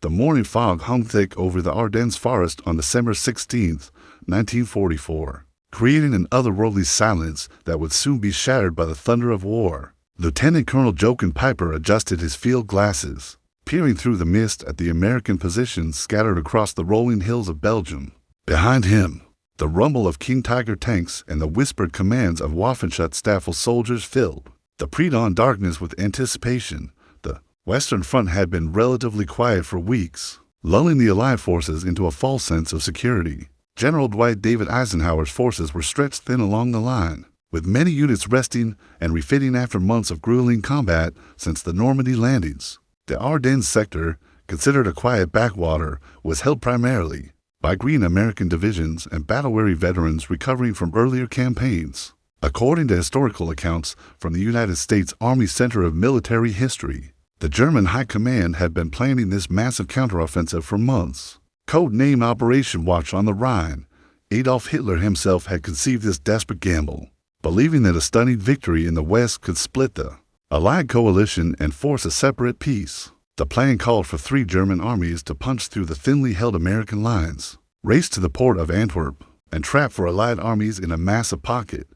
The morning fog hung thick over the Ardennes forest on December 16, 1944, creating an otherworldly silence that would soon be shattered by the thunder of war. Lieutenant Colonel Jochen Piper adjusted his field glasses, peering through the mist at the American positions scattered across the rolling hills of Belgium. Behind him, the rumble of King Tiger tanks and the whispered commands of Waffenschutz-Staffel soldiers filled the pre-dawn darkness with anticipation. The Western Front had been relatively quiet for weeks, lulling the Allied forces into a false sense of security. General Dwight David Eisenhower's forces were stretched thin along the line, with many units resting and refitting after months of grueling combat since the Normandy landings. The Ardennes sector, considered a quiet backwater, was held primarily by green American divisions and battle-weary veterans recovering from earlier campaigns. According to historical accounts from the United States Army Center of Military History, the German High Command had been planning this massive counteroffensive for months. Code-named Operation Watch on the Rhine, Adolf Hitler himself had conceived this desperate gamble, believing that a stunning victory in the West could split the Allied coalition and force a separate peace. The plan called for 3 German armies to punch through the thinly held American lines, race to the port of Antwerp, and trap for Allied armies in a massive pocket.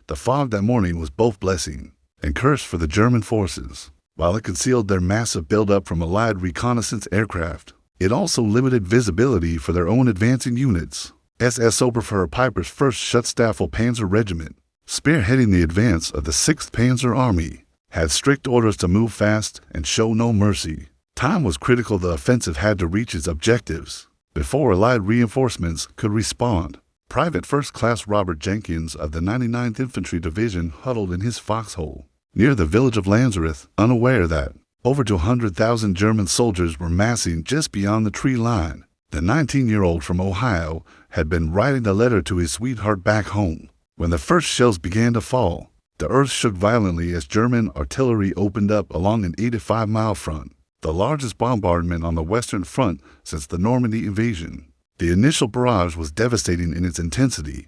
The fog that morning was both blessing and curse for the German forces. While it concealed their massive buildup from Allied reconnaissance aircraft, it also limited visibility for their own advancing units. SS Oberfuhrer Piper's 1st Schutzstaffel Panzer Regiment, spearheading the advance of the 6th Panzer Army, had strict orders to move fast and show no mercy. Time was critical. The offensive had to reach its objectives before Allied reinforcements could respond. Private First Class Robert Jenkins of the 99th Infantry Division huddled in his foxhole near the village of Lanzereth, unaware that over 200,000 German soldiers were massing just beyond the tree line. The 19-year-old from Ohio had been writing a letter to his sweetheart back home. When the first shells began to fall, the earth shook violently as German artillery opened up along an 85-mile front, the largest bombardment on the Western Front since the Normandy invasion. The initial barrage was devastating in its intensity.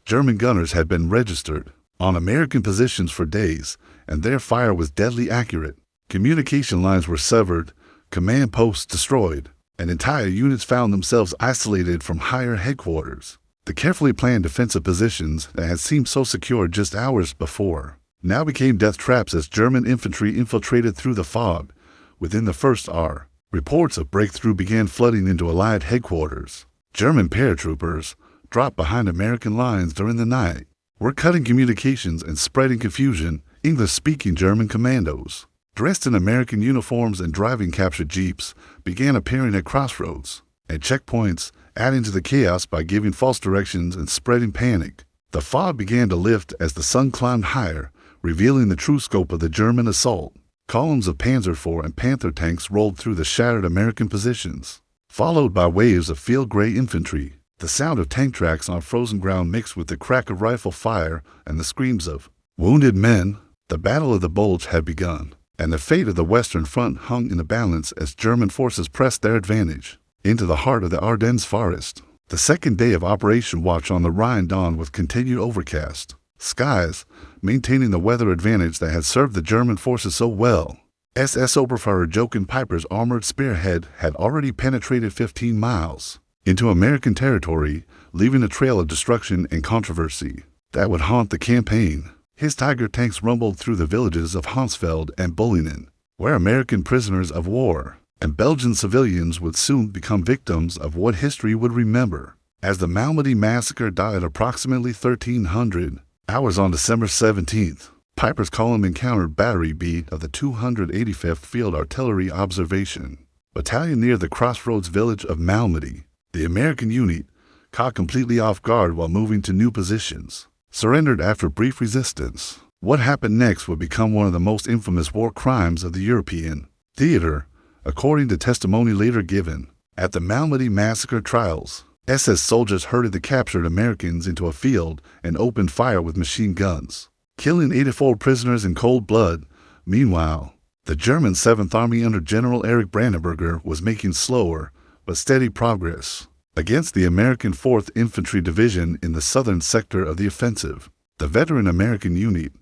German gunners had been registered on American positions for days, and their fire was deadly accurate. Communication lines were severed, command posts destroyed, and entire units found themselves isolated from higher headquarters. The carefully planned defensive positions that had seemed so secure just hours before now became death traps as German infantry infiltrated through the fog. Within the first hour, reports of breakthrough began flooding into Allied headquarters. German paratroopers, dropped behind American lines during the night, were cutting communications and spreading confusion. English-speaking German commandos, dressed in American uniforms and driving captured jeeps, began appearing at crossroads and checkpoints, adding to the chaos by giving false directions and spreading panic. The fog began to lift as the sun climbed higher, revealing the true scope of the German assault. Columns of Panzer IV and Panther tanks rolled through the shattered American positions, followed by waves of field gray infantry. The sound of tank tracks on frozen ground mixed with the crack of rifle fire and the screams of wounded men. The Battle of the Bulge had begun, and the fate of the Western Front hung in the balance as German forces pressed their advantage into the heart of the Ardennes forest. The second day of Operation Watch on the Rhine dawned with continued overcast skies, maintaining the weather advantage that had served the German forces so well. SS Oberfuhrer Jochen Piper's armored spearhead had already penetrated 15 miles into American territory, leaving a trail of destruction and controversy that would haunt the campaign. His Tiger tanks rumbled through the villages of Hansfeld and Bullingen, where American prisoners of war and Belgian civilians would soon become victims of what history would remember as the Malmedy Massacre. Died approximately 1300 hours on December 17th. Piper's column encountered Battery B of the 285th Field Artillery Observation Battalion near the crossroads village of Malmedy. The American unit, caught completely off guard while moving to new positions, surrendered after brief resistance. What happened next would become one of the most infamous war crimes of the European theater, according to testimony later given at the Malmedy Massacre trials. SS soldiers herded the captured Americans into a field and opened fire with machine guns, killing 84 prisoners in cold blood. Meanwhile, the German 7th Army under General Erich Brandenberger was making slower but steady progress against the American 4th Infantry Division in the southern sector of the offensive. The veteran American unit,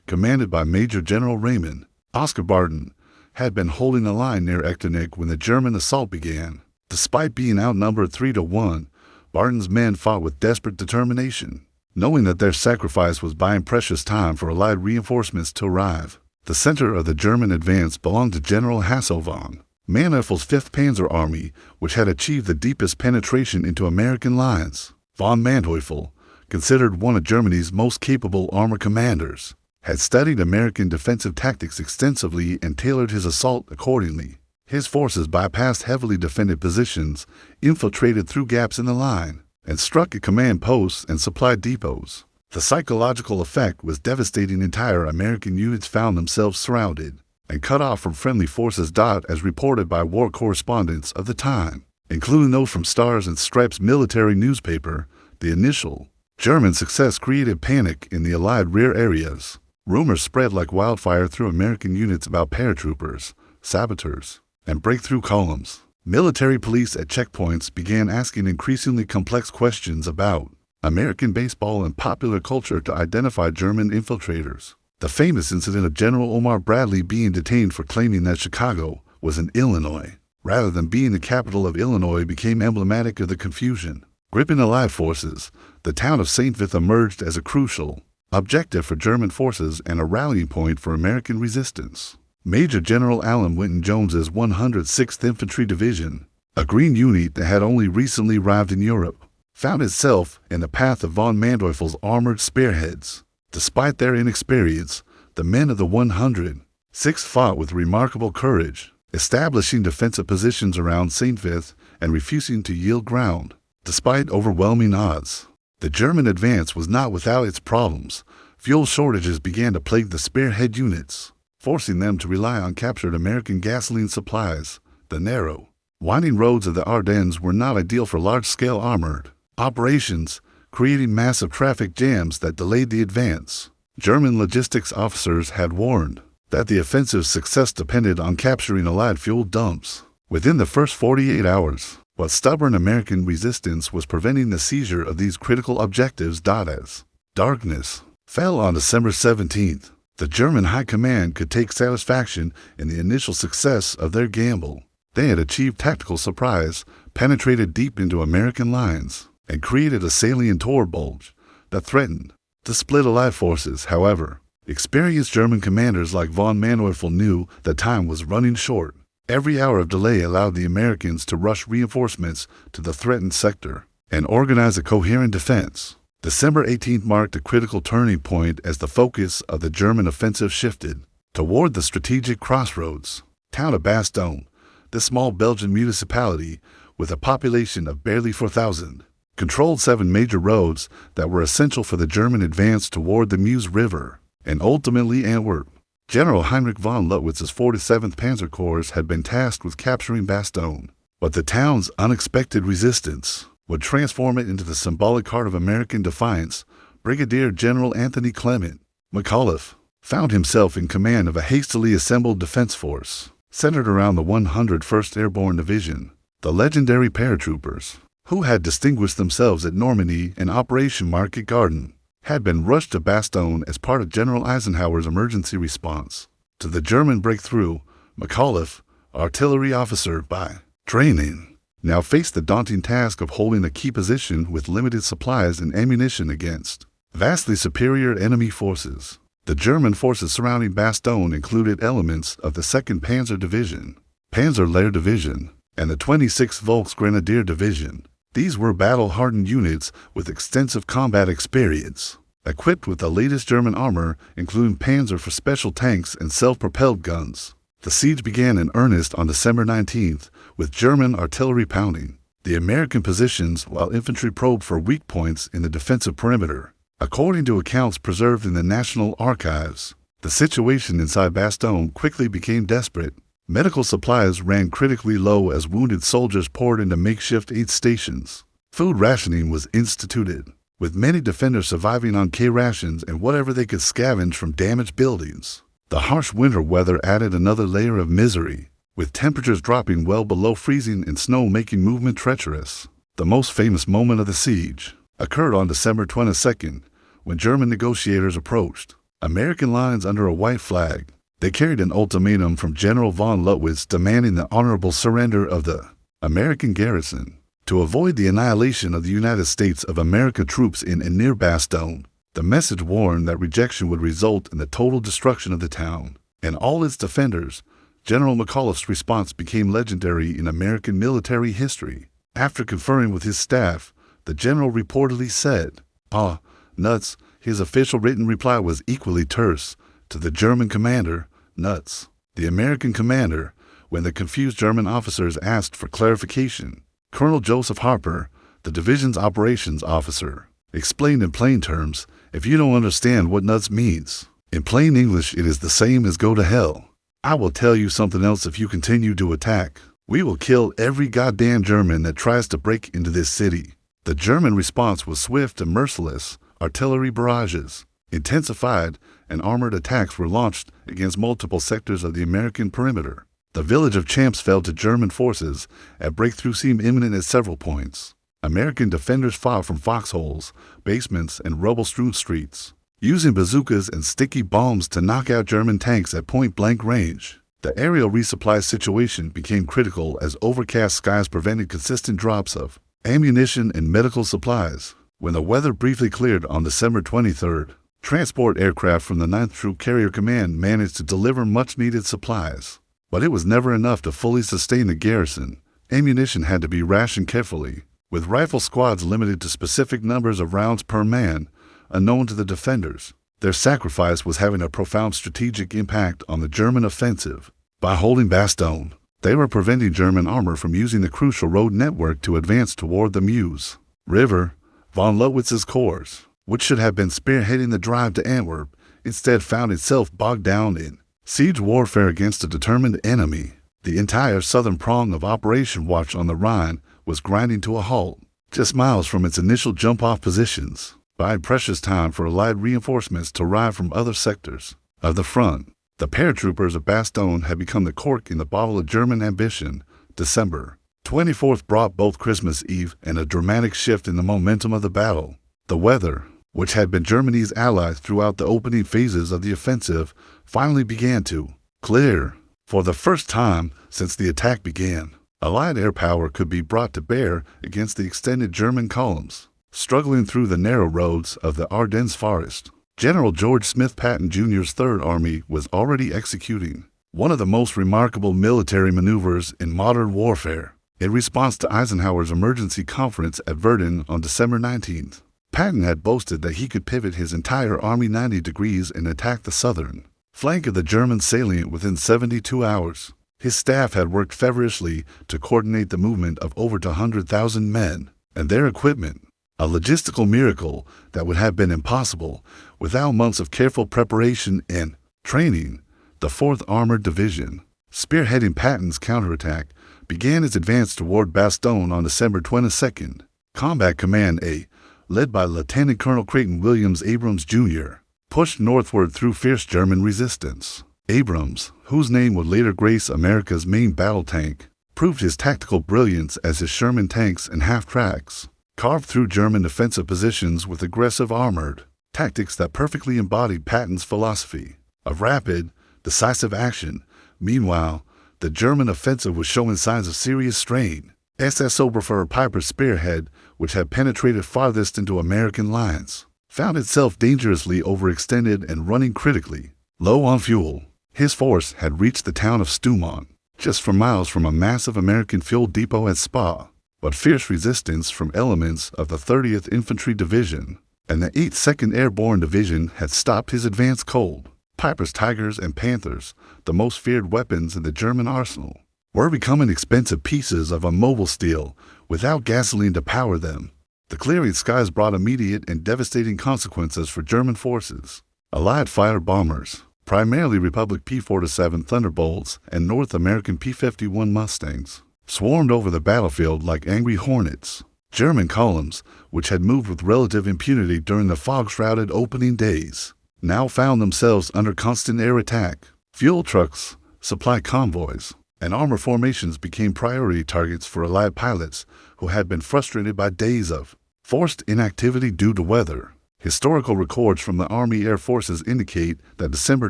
commanded by Major General Raymond Oscar Barton, had been holding the line near Ardennes when the German assault began. Despite being outnumbered 3-1, Barton's men fought with desperate determination, knowing that their sacrifice was buying precious time for Allied reinforcements to arrive. The center of the German advance belonged to General Hasso von Manteufel's 5th Panzer Army, which had achieved the deepest penetration into American lines. Von Manteuffel, considered one of Germany's most capable armor commanders, had studied American defensive tactics extensively and tailored his assault accordingly. His forces bypassed heavily defended positions, infiltrated through gaps in the line, and struck at command posts and supply depots. The psychological effect was devastating. Entire American units found themselves surrounded and cut off from friendly forces. As reported by war correspondents of the time, including those from Stars and Stripes military newspaper, the initial German success created panic in the Allied rear areas. Rumors spread like wildfire through American units about paratroopers, saboteurs, and breakthrough columns. Military police at checkpoints began asking increasingly complex questions about American baseball and popular culture to identify German infiltrators. The famous incident of General Omar Bradley being detained for claiming that Chicago was in Illinois, rather than being the capital of Illinois, became emblematic of the confusion gripping Allied forces. The town of St. Vith emerged as a crucial objective for German forces and a rallying point for American resistance. Major General Allen Winton Jones's 106th Infantry Division, a green unit that had only recently arrived in Europe, found itself in the path of von Manteufel's armored spearheads. Despite their inexperience, the men of the 106th fought with remarkable courage, establishing defensive positions around St. Vith and refusing to yield ground. Despite overwhelming odds, the German advance was not without its problems. Fuel shortages began to plague the spearhead units, forcing them to rely on captured American gasoline supplies. The narrow, winding roads of the Ardennes were not ideal for large-scale armored operations, creating massive traffic jams that delayed the advance. German logistics officers had warned that the offensive's success depended on capturing Allied fuel dumps within the first 48 hours. But stubborn American resistance was preventing the seizure of these critical objectives. As darkness fell on December 17th, the German High Command could take satisfaction in the initial success of their gamble. They had achieved tactical surprise, penetrated deep into American lines, and created a salient toward Bulge that threatened to split Allied forces. However, experienced German commanders like von Manteuffel knew that time was running short. Every hour of delay allowed the Americans to rush reinforcements to the threatened sector and organize a coherent defense. December 18th marked a critical turning point as the focus of the German offensive shifted toward the strategic crossroads. Town of Bastogne, this small Belgian municipality with a population of barely 4,000, controlled 7 major roads that were essential for the German advance toward the Meuse River and ultimately Antwerp. General Heinrich von Luttwitz's 47th Panzer Corps had been tasked with capturing Bastogne, but the town's unexpected resistance would transform it into the symbolic heart of American defiance. Brigadier General Anthony Clement McAuliffe found himself in command of a hastily assembled defense force centered around the 101st Airborne Division. The legendary paratroopers, who had distinguished themselves at Normandy and Operation Market Garden, had been rushed to Bastogne as part of General Eisenhower's emergency response to the German breakthrough. McAuliffe, artillery officer by training, now faced the daunting task of holding a key position with limited supplies and ammunition against vastly superior enemy forces. The German forces surrounding Bastogne included elements of the 2nd Panzer Division, Panzer Lehr Division, and the 26th Volksgrenadier Division. These were battle-hardened units with extensive combat experience, equipped with the latest German armor, including Panzer for special tanks and self-propelled guns. The siege began in earnest on December 19th, with German artillery pounding the American positions while infantry probed for weak points in the defensive perimeter. According to accounts preserved in the National Archives, the situation inside Bastogne quickly became desperate. Medical supplies ran critically low as wounded soldiers poured into makeshift aid stations. Food rationing was instituted, with many defenders surviving on K-rations and whatever they could scavenge from damaged buildings. The harsh winter weather added another layer of misery, with temperatures dropping well below freezing and snow making movement treacherous. The most famous moment of the siege occurred on December 22nd, when German negotiators approached American lines under a white flag. They carried an ultimatum from General von Lutwitz demanding the honorable surrender of the American garrison. To avoid the annihilation of the United States of America troops in and near Bastogne, the message warned that rejection would result in the total destruction of the town and all its defenders. General McAuliffe's response became legendary in American military history. After conferring with his staff, the general reportedly said, "Ah, nuts." His official written reply was equally terse. To the German commander, "Nuts." The American commander, when the confused German officers asked for clarification, Colonel Joseph Harper, the division's operations officer, explained in plain terms, "If you don't understand what nuts means, in plain English it is the same as go to hell. I will tell you something else if you continue to attack. We will kill every goddamn German that tries to break into this city." The German response was swift and merciless. Artillery barrages intensified and armored attacks were launched against multiple sectors of the American perimeter. The village of Champs fell to German forces. A breakthrough seemed imminent at several points. American defenders fought from foxholes, basements, and rubble-strewn streets, using bazookas and sticky bombs to knock out German tanks at point-blank range. The aerial resupply situation became critical as overcast skies prevented consistent drops of ammunition and medical supplies. When the weather briefly cleared on December 23rd, transport aircraft from the 9th Troop Carrier Command managed to deliver much-needed supplies. But it was never enough to fully sustain the garrison. Ammunition had to be rationed carefully, with rifle squads limited to specific numbers of rounds per man, unknown to the defenders. Their sacrifice was having a profound strategic impact on the German offensive. By holding Bastogne, they were preventing German armor from using the crucial road network to advance toward the Meuse River. Von Lutwitz's corps, which should have been spearheading the drive to Antwerp, instead found itself bogged down in siege warfare against a determined enemy. The entire southern prong of Operation Watch on the Rhine was grinding to a halt, just miles from its initial jump-off positions, buying precious time for Allied reinforcements to arrive from other sectors of the front. The paratroopers of Bastogne had become the cork in the bottle of German ambition. December 24th brought both Christmas Eve and a dramatic shift in the momentum of the battle. The weather, which had been Germany's ally throughout the opening phases of the offensive, finally began to clear. For the first time since the attack began, Allied air power could be brought to bear against the extended German columns, struggling through the narrow roads of the Ardennes forest. General George Smith Patton Jr.'s Third Army was already executing one of the most remarkable military maneuvers in modern warfare. In response to Eisenhower's emergency conference at Verdun on December 19th, Patton had boasted that he could pivot his entire army 90 degrees and attack the southern flank of the German salient within 72 hours. His staff had worked feverishly to coordinate the movement of over 100,000 men and their equipment, a logistical miracle that would have been impossible without months of careful preparation and training. The 4th Armored Division, spearheading Patton's counterattack, began its advance toward Bastogne on December 22nd. Combat Command A, led by Lieutenant Colonel Creighton Williams Abrams, Jr., pushed northward through fierce German resistance. Abrams, whose name would later grace America's main battle tank, proved his tactical brilliance as his Sherman tanks and half-tracks carved through German defensive positions with aggressive armored tactics that perfectly embodied Patton's philosophy of rapid, decisive action. Meanwhile, the German offensive was showing signs of serious strain. SS Oberfuhrer Piper's spearhead, which had penetrated farthest into American lines, found itself dangerously overextended and running critically low on fuel. His force had reached the town of Stoumont, just 4 miles from a massive American fuel depot at Spa, but fierce resistance from elements of the 30th Infantry Division and the 8th 2nd Airborne Division had stopped his advance cold. Piper's Tigers and Panthers, the most feared weapons in the German arsenal, were becoming expensive pieces of immobile steel without gasoline to power them. The clearing skies brought immediate and devastating consequences for German forces. Allied fighter bombers, primarily Republic P-47 Thunderbolts and North American P-51 Mustangs, swarmed over the battlefield like angry hornets. German columns, which had moved with relative impunity during the fog-shrouded opening days, now found themselves under constant air attack. Fuel trucks, supply convoys, and armor formations became priority targets for Allied pilots who had been frustrated by days of forced inactivity due to weather. Historical records from the Army Air Forces indicate that December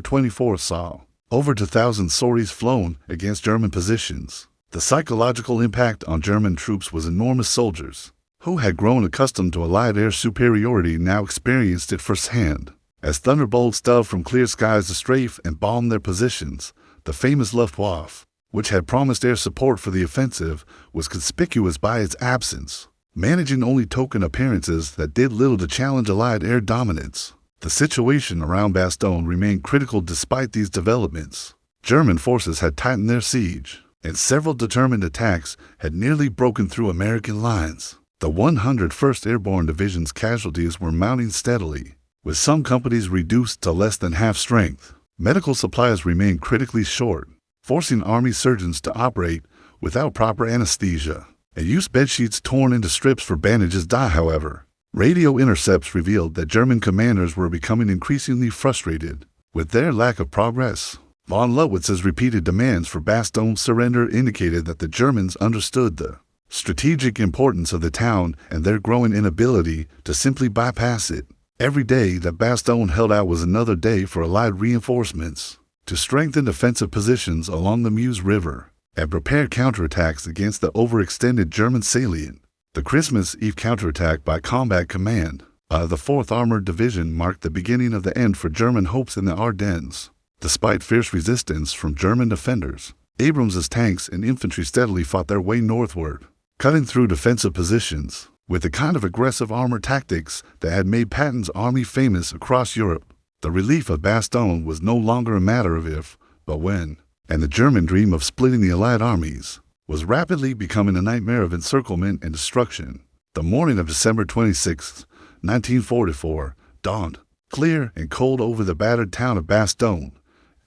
24th saw Over 2,000 sorties flown against German positions. The psychological impact on German troops was enormous. Soldiers, who had grown accustomed to Allied air superiority, now experienced it firsthand. As thunderbolts dove from clear skies to strafe and bomb their positions, the famous Luftwaffe, which had promised air support for the offensive, was conspicuous by its absence, managing only token appearances that did little to challenge Allied air dominance. The situation around Bastogne remained critical despite these developments. German forces had tightened their siege, and several determined attacks had nearly broken through American lines. The 101st Airborne Division's casualties were mounting steadily, with some companies reduced to less than half strength. Medical supplies remained critically short, forcing Army surgeons to operate without proper anesthesia and use bedsheets torn into strips for bandages. However, radio intercepts revealed that German commanders were becoming increasingly frustrated with their lack of progress. Von Lutwitz's repeated demands for Bastogne's surrender indicated that the Germans understood the strategic importance of the town and their growing inability to simply bypass it. Every day that Bastogne held out was another day for Allied reinforcements to strengthen defensive positions along the Meuse River and prepare counterattacks against the overextended German salient. The Christmas Eve counterattack by Combat Command of the 4th Armored Division marked the beginning of the end for German hopes in the Ardennes. Despite fierce resistance from German defenders, Abrams's tanks and infantry steadily fought their way northward, cutting through defensive positions with the kind of aggressive armor tactics that had made Patton's army famous across Europe. The relief of Bastogne was no longer a matter of if, but when, and the German dream of splitting the Allied armies was rapidly becoming a nightmare of encirclement and destruction. The morning of December 26, 1944, dawned, clear and cold over the battered town of Bastogne.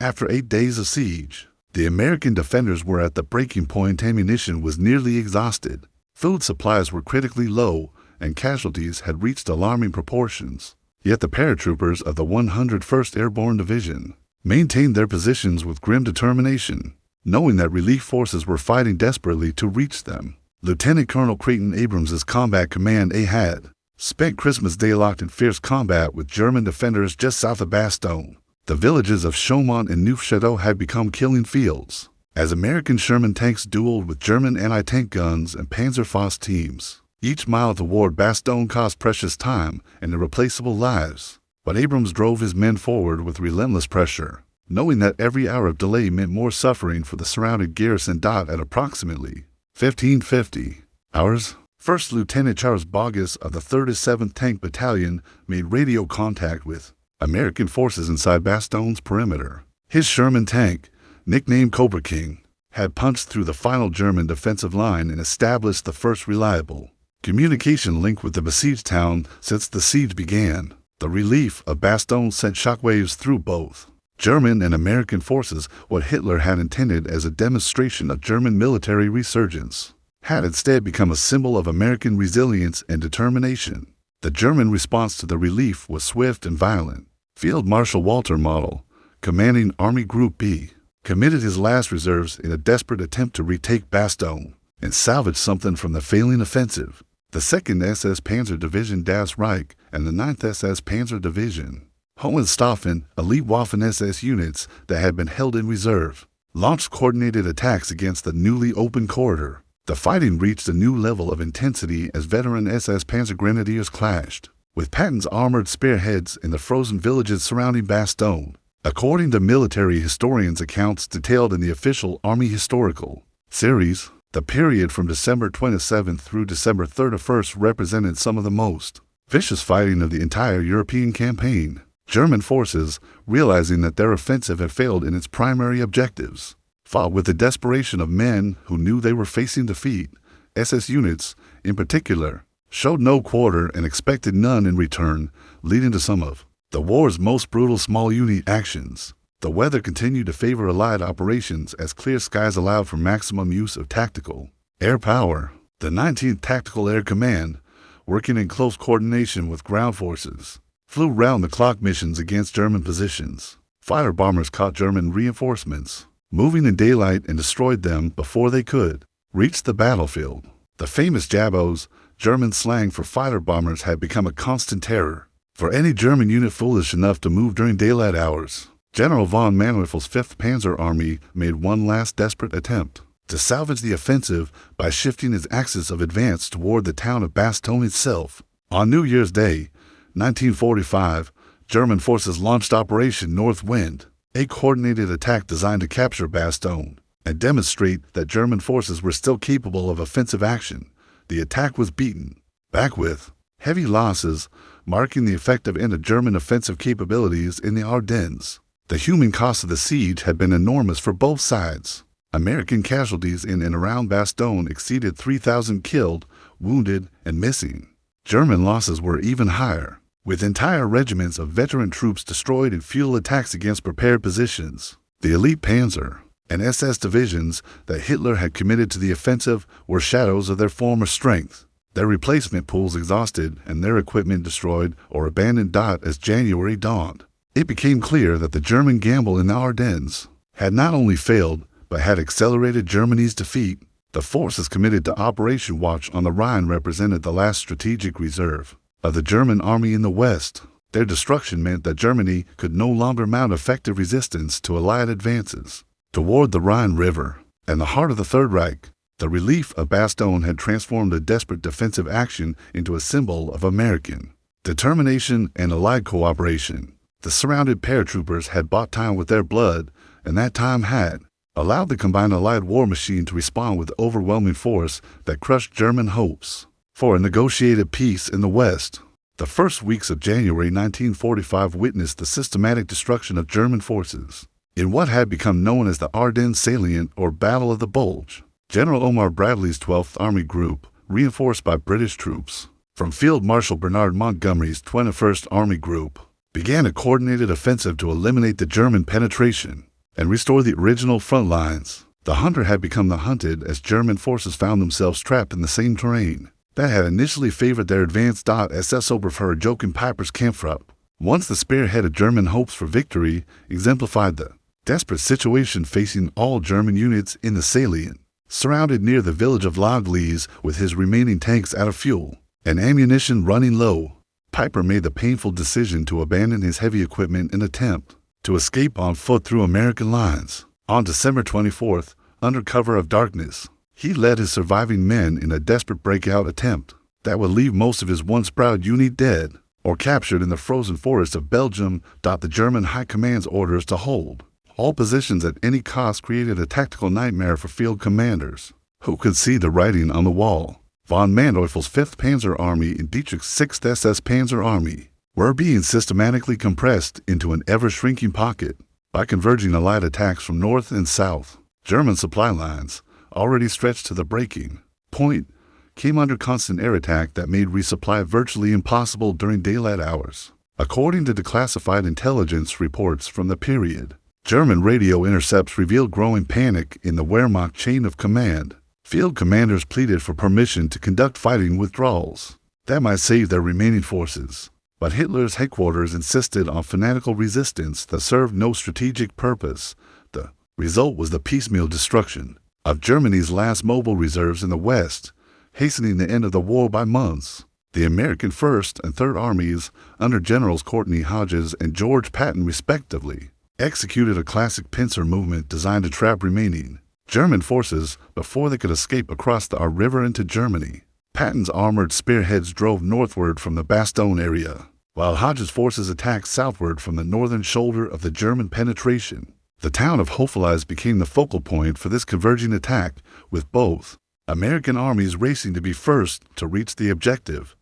After 8 days of siege, the American defenders were at the breaking point. Ammunition was nearly exhausted. Food supplies were critically low, and casualties had reached alarming proportions. Yet the paratroopers of the 101st Airborne Division maintained their positions with grim determination, knowing that relief forces were fighting desperately to reach them. Lieutenant Colonel Creighton Abrams's Combat Command A had spent Christmas Day locked in fierce combat with German defenders just south of Bastogne. The villages of Chaumont and Neufchâteau had become killing fields, as American Sherman tanks dueled with German anti-tank guns and Panzerfaust teams. Each mile toward Bastogne cost precious time and irreplaceable lives, but Abrams drove his men forward with relentless pressure, knowing that every hour of delay meant more suffering for the surrounded garrison. At approximately 1550 hours, First Lieutenant Charles Bogus of the 37th Tank Battalion made radio contact with American forces inside Bastogne's perimeter. His Sherman tank, nicknamed Cobra King, had punched through the final German defensive line and established the first reliable communication link with the besieged town since the siege began. The relief of Bastogne sent shockwaves through both German and American forces. What Hitler had intended as a demonstration of German military resurgence had instead become a symbol of American resilience and determination. The German response to the relief was swift and violent. Field Marshal Walter Model, commanding Army Group B, committed his last reserves in a desperate attempt to retake Bastogne and salvage something from the failing offensive. The 2nd SS Panzer Division Das Reich and the 9th SS Panzer Division, Hohenstaufen, elite Waffen-SS units that had been held in reserve, launched coordinated attacks against the newly opened corridor. The fighting reached a new level of intensity as veteran SS Panzer Grenadiers clashed with Patton's armored spearheads in the frozen villages surrounding Bastogne. According to military historians' accounts detailed in the official Army Historical Series, the period from December 27th through December 31st represented some of the most vicious fighting of the entire European campaign. German forces, realizing that their offensive had failed in its primary objectives, fought with the desperation of men who knew they were facing defeat. SS units, in particular, showed no quarter and expected none in return, leading to some of the war's most brutal small unit actions. The weather continued to favor Allied operations as clear skies allowed for maximum use of tactical air power. The 19th Tactical Air Command, working in close coordination with ground forces, flew round-the-clock missions against German positions. Fighter bombers caught German reinforcements moving in daylight and destroyed them before they could reach the battlefield. The famous Jabos, German slang for fighter bombers, had become a constant terror for any German unit foolish enough to move during daylight hours. General von Manteufel's 5th Panzer Army made one last desperate attempt to salvage the offensive by shifting its axis of advance toward the town of Bastogne itself. On New Year's Day, 1945, German forces launched Operation North Wind, a coordinated attack designed to capture Bastogne and demonstrate that German forces were still capable of offensive action. The attack was beaten back with heavy losses, marking the effective end of German offensive capabilities in the Ardennes. The human cost of the siege had been enormous for both sides. American casualties in and around Bastogne exceeded 3,000 killed, wounded, and missing. German losses were even higher, with entire regiments of veteran troops destroyed in futile attacks against prepared positions. The elite Panzer and SS divisions that Hitler had committed to the offensive were shadows of their former strength, their replacement pools exhausted and their equipment destroyed or abandoned. As January dawned, it became clear that the German gamble in the Ardennes had not only failed, but had accelerated Germany's defeat. The forces committed to Operation Watch on the Rhine represented the last strategic reserve of the German army in the West. Their destruction meant that Germany could no longer mount effective resistance to Allied advances toward the Rhine River and the heart of the Third Reich. The relief of Bastogne had transformed a desperate defensive action into a symbol of American determination and Allied cooperation. The surrounded paratroopers had bought time with their blood, and that time had allowed the combined Allied war machine to respond with overwhelming force that crushed German hopes for a negotiated peace in the West. The first weeks of January 1945 witnessed the systematic destruction of German forces in what had become known as the Ardennes Salient or Battle of the Bulge. General Omar Bradley's 12th Army Group, reinforced by British troops from Field Marshal Bernard Montgomery's 21st Army Group, began a coordinated offensive to eliminate the German penetration and restore the original front lines. The hunter had become the hunted as German forces found themselves trapped in the same terrain that had initially favored their advance. SS Oberfuhrer Joachim Peiper's Kampfrupp, once the spearhead of German hopes for victory, exemplified the desperate situation facing all German units in the salient. Surrounded near the village of L'Anglise with his remaining tanks out of fuel and ammunition running low, Peiper made the painful decision to abandon his heavy equipment and attempt to escape on foot through American lines. On December 24th, under cover of darkness, he led his surviving men in a desperate breakout attempt that would leave most of his once proud unit dead or captured in the frozen forests of Belgium. The German High Command's orders to hold all positions at any cost created a tactical nightmare for field commanders who could see the writing on the wall. Von Manteufel's 5th Panzer Army and Dietrich's 6th SS Panzer Army were being systematically compressed into an ever-shrinking pocket by converging Allied attacks from north and south. German supply lines, already stretched to the breaking point, came under constant air attack that made resupply virtually impossible during daylight hours. According to declassified intelligence reports from the period, German radio intercepts revealed growing panic in the Wehrmacht chain of command. Field commanders pleaded for permission to conduct fighting withdrawals that might save their remaining forces, but Hitler's headquarters insisted on fanatical resistance that served no strategic purpose. The result was the piecemeal destruction of Germany's last mobile reserves in the West, hastening the end of the war by months. The American 1st and 3rd Armies, under Generals Courtney Hodges and George Patton respectively, executed a classic pincer movement designed to trap remaining German forces before they could escape across the Our River into Germany. Patton's armored spearheads drove northward from the Bastogne area, while Hodges' forces attacked southward from the northern shoulder of the German penetration. The town of Hofelize became the focal point for this converging attack, with both American armies racing to be first to reach the objective.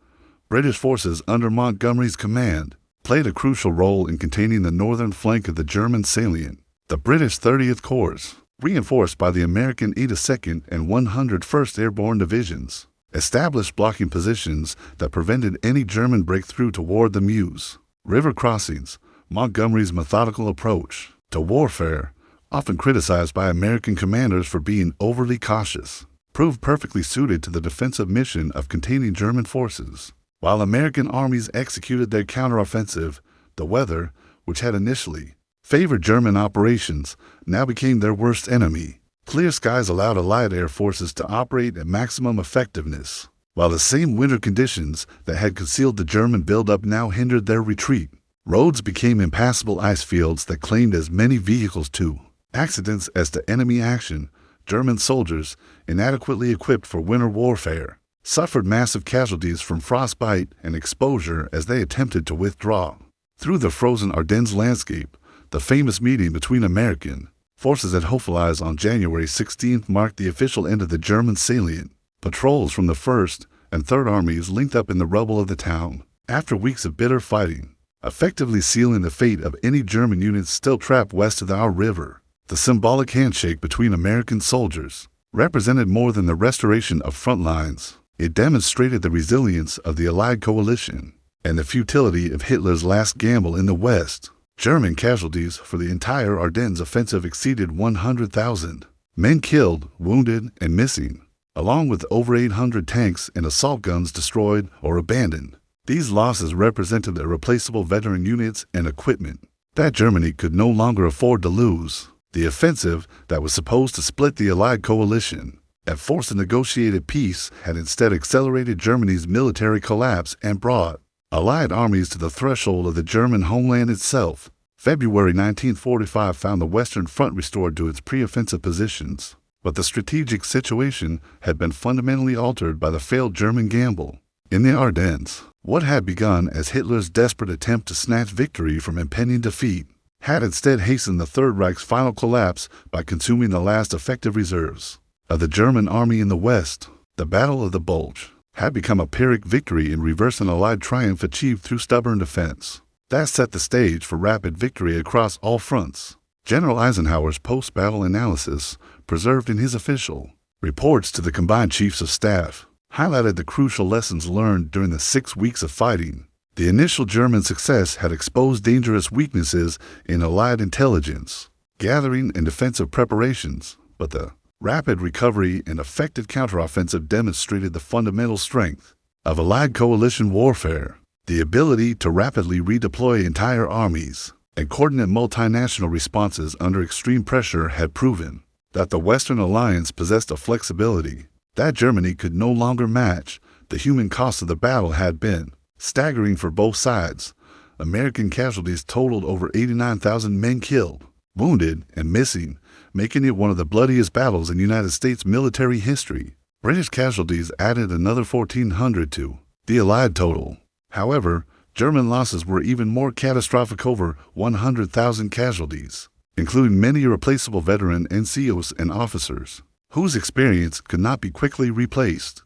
British forces under Montgomery's command played a crucial role in containing the northern flank of the German salient. The British 30th Corps, reinforced by the American 82nd and 101st Airborne Divisions, established blocking positions that prevented any German breakthrough toward the Meuse River crossings. Montgomery's methodical approach to warfare, often criticized by American commanders for being overly cautious, proved perfectly suited to the defensive mission of containing German forces. While American armies executed their counteroffensive, the weather, which had initially favored German operations, now became their worst enemy. Clear skies allowed Allied air forces to operate at maximum effectiveness, while the same winter conditions that had concealed the German buildup now hindered their retreat. Roads became impassable ice fields that claimed as many vehicles to accidents as to enemy action. German soldiers, inadequately equipped for winter warfare, suffered massive casualties from frostbite and exposure as they attempted to withdraw. Through the frozen Ardennes landscape, the famous meeting between American forces at Hofelize on January 16th marked the official end of the German salient. Patrols from the 1st and 3rd Armies linked up in the rubble of the town, after weeks of bitter fighting, effectively sealing the fate of any German units still trapped west of the Our River. The symbolic handshake between American soldiers represented more than the restoration of front lines. It demonstrated the resilience of the Allied coalition and the futility of Hitler's last gamble in the West. German casualties for the entire Ardennes offensive exceeded 100,000. Men killed, wounded, and missing, along with over 800 tanks and assault guns destroyed or abandoned. These losses represented irreplaceable veteran units and equipment that Germany could no longer afford to lose. The offensive that was supposed to split the Allied coalition and force a negotiated peace had instead accelerated Germany's military collapse and brought Allied armies to the threshold of the German homeland itself. February 1945 found the Western Front restored to its pre-offensive positions, but the strategic situation had been fundamentally altered by the failed German gamble. In the Ardennes, what had begun as Hitler's desperate attempt to snatch victory from impending defeat had instead hastened the Third Reich's final collapse by consuming the last effective reserves of the German army in the West. The Battle of the Bulge had become a Pyrrhic victory in reverse an Allied triumph achieved through stubborn defense. That set the stage for rapid victory across all fronts. General Eisenhower's post-battle analysis, preserved in his official reports to the combined chiefs of staff, highlighted the crucial lessons learned during the 6 weeks of fighting. The initial German success had exposed dangerous weaknesses in Allied intelligence, gathering, and defensive preparations, but the rapid recovery and effective counteroffensive demonstrated the fundamental strength of Allied coalition warfare. The ability to rapidly redeploy entire armies and coordinate multinational responses under extreme pressure had proven that the Western Alliance possessed a flexibility that Germany could no longer match. The human cost of the battle had been staggering for both sides. American casualties totaled over 89,000 men killed, wounded, and missing, making it one of the bloodiest battles in United States military history. British casualties added another 1,400 to the Allied total. However, German losses were even more catastrophic, over 100,000 casualties, including many irreplaceable veteran NCOs and officers, whose experience could not be quickly replaced.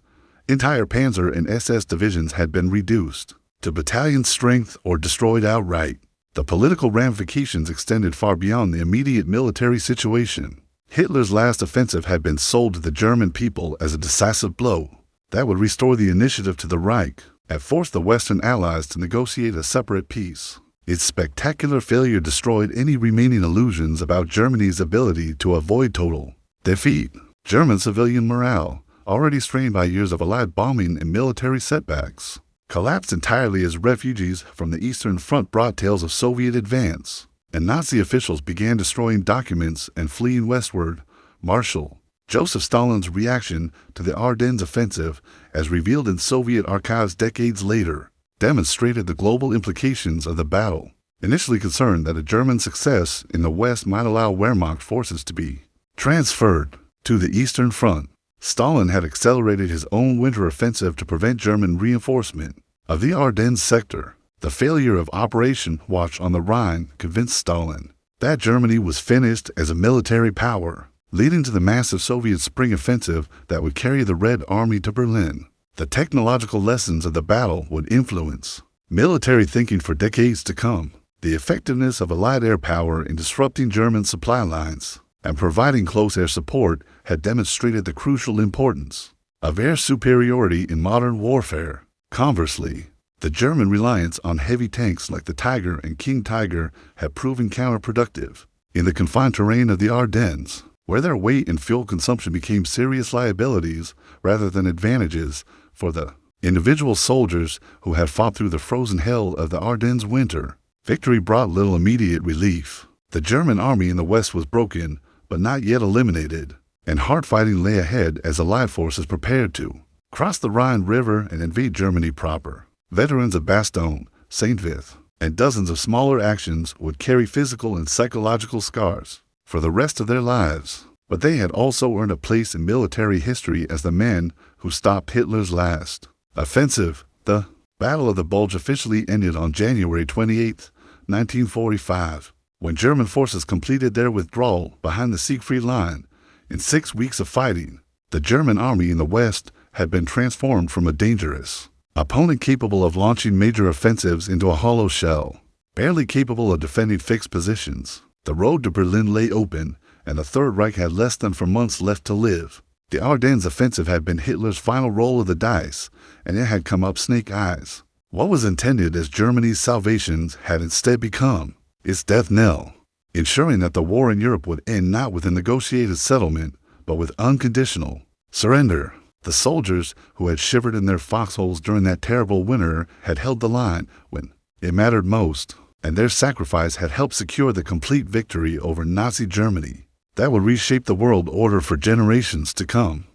Entire Panzer and SS divisions had been reduced to battalion strength or destroyed outright. The political ramifications extended far beyond the immediate military situation. Hitler's last offensive had been sold to the German people as a decisive blow that would restore the initiative to the Reich and force the Western Allies to negotiate a separate peace. Its spectacular failure destroyed any remaining illusions about Germany's ability to avoid total defeat. German civilian morale, already strained by years of Allied bombing and military setbacks, collapsed entirely as refugees from the Eastern Front brought tales of Soviet advance, and Nazi officials began destroying documents and fleeing westward. Marshal Joseph Stalin's reaction to the Ardennes offensive, as revealed in Soviet archives decades later, demonstrated the global implications of the battle. Initially concerned that a German success in the West might allow Wehrmacht forces to be transferred to the Eastern Front, Stalin had accelerated his own winter offensive to prevent German reinforcement of the Ardennes sector. The failure of Operation Watch on the Rhine convinced Stalin that Germany was finished as a military power, leading to the massive Soviet spring offensive that would carry the Red Army to Berlin. The technological lessons of the battle would influence military thinking for decades to come. The effectiveness of Allied air power in disrupting German supply lines and providing close air support had demonstrated the crucial importance of air superiority in modern warfare. Conversely, the German reliance on heavy tanks like the Tiger and King Tiger had proven counterproductive in the confined terrain of the Ardennes, where their weight and fuel consumption became serious liabilities rather than advantages for the individual soldiers who had fought through the frozen hell of the Ardennes winter. Victory brought little immediate relief. The German army in the West was broken, but not yet eliminated, and hard fighting lay ahead as Allied forces prepared to cross the Rhine River and invade Germany proper. Veterans of Bastogne, St. Vith, and dozens of smaller actions would carry physical and psychological scars for the rest of their lives. But they had also earned a place in military history as the men who stopped Hitler's last offensive. The Battle of the Bulge officially ended on January 28, 1945, when German forces completed their withdrawal behind the Siegfried Line. In 6 weeks of fighting, the German army in the West had been transformed from a dangerous opponent capable of launching major offensives into a hollow shell, barely capable of defending fixed positions. The road to Berlin lay open, and the Third Reich had less than 4 months left to live. The Ardennes offensive had been Hitler's final roll of the dice, and it had come up snake eyes. What was intended as Germany's salvation had instead become its death knell, ensuring that the war in Europe would end not with a negotiated settlement, but with unconditional surrender. The soldiers who had shivered in their foxholes during that terrible winter had held the line when it mattered most, and their sacrifice had helped secure the complete victory over Nazi Germany that would reshape the world order for generations to come.